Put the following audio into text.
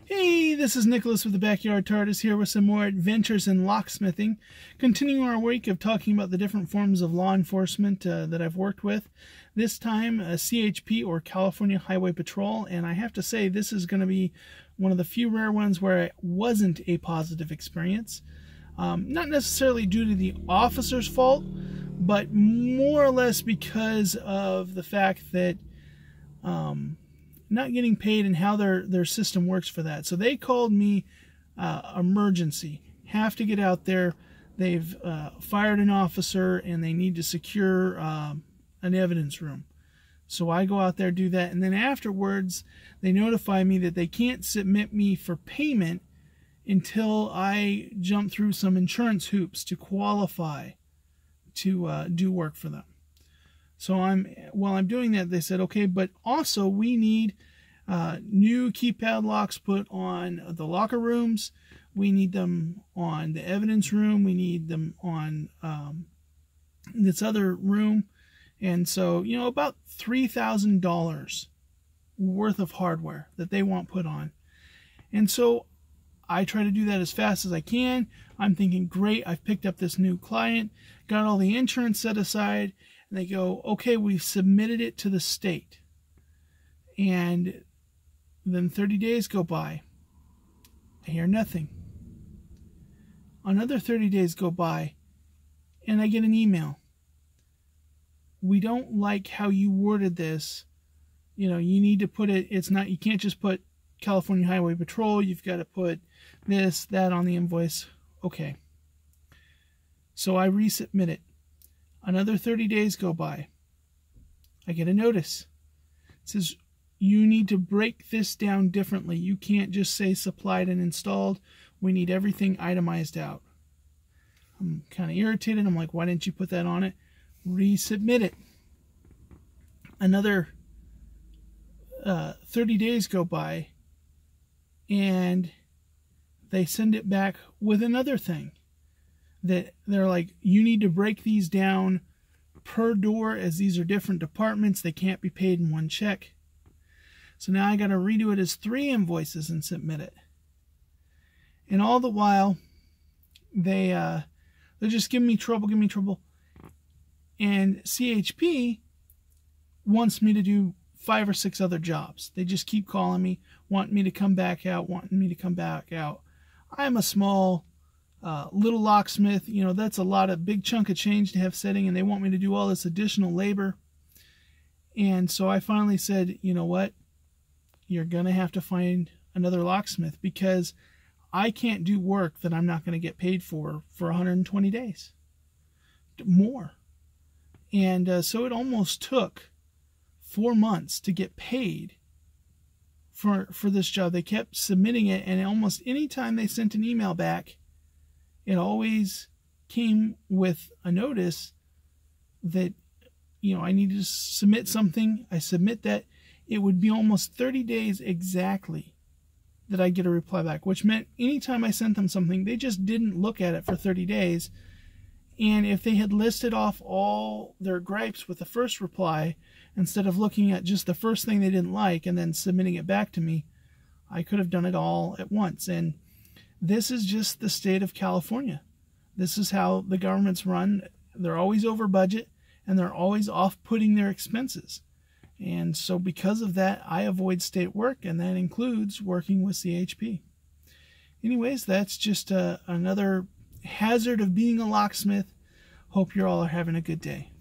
Hey, this is Nicholas with the Backyard TARDIS here with some more adventures in locksmithing. Continuing our week of talking about the different forms of law enforcement that I've worked with. This time, CHP or California Highway Patrol, and I have to say this is going to be one of the few rare ones where it wasn't a positive experience. Not necessarily due to the officer's fault, but more or less because of the fact that not getting paid and how their system works for that. So they called me emergency. Have to get out there. They've fired an officer and they need to secure an evidence room. So I go out there, do that, and then afterwards they notify me that they can't submit me for payment until I jump through some insurance hoops to qualify to do work for them. So while I'm doing that, they said, okay, but also we need new keypad locks put on the locker rooms. We need them on the evidence room. We need them on this other room. And so, you know, about $3,000 worth of hardware that they want put on. And so I try to do that as fast as I can. I'm thinking, great, I've picked up this new client, got all the insurance set aside. And they go, okay, we've submitted it to the state. And then 30 days go by. I hear nothing. Another 30 days go by, and I get an email. We don't like how you worded this. You know, you need to put it, you can't just put California Highway Patrol. You've got to put this, that on the invoice. Okay. So I resubmit it. Another 30 days go by. I get a notice. It says, you need to break this down differently. You can't just say supplied and installed. We need everything itemized out. I'm kind of irritated. I'm like, why didn't you put that on it? Resubmit it. Another 30 days go by, and they send it back with another thing. That they're like, you need to break these down per door, as these are different departments. They can't be paid in one check. So now I got to redo it as 3 invoices and submit it. And all the while, they're just giving me trouble. And CHP wants me to do 5 or 6 other jobs. They just keep calling me, wanting me to come back out. I'm a small little locksmith. You know, that's a big chunk of change to have setting, and they want me to do all this additional labor. And so I finally said, you know what, you're gonna have to find another locksmith, because I can't do work that I'm not going to get paid for 120 days more. And so it almost took 4 months to get paid for this job. They kept submitting it, and almost any time they sent an email back, it always came with a notice that, you know, I needed to submit something. I submit that. It would be almost 30 days exactly that I'd get a reply back, which meant anytime I sent them something, they just didn't look at it for 30 days. And if they had listed off all their gripes with the first reply, instead of looking at just the first thing they didn't like and then submitting it back to me, I could have done it all at once. And this is just the state of California. This is how the governments run. They're always over budget, and they're always off-putting their expenses. And so because of that, I avoid state work, and that includes working with CHP. Anyways, that's just another hazard of being a locksmith. Hope you all are having a good day.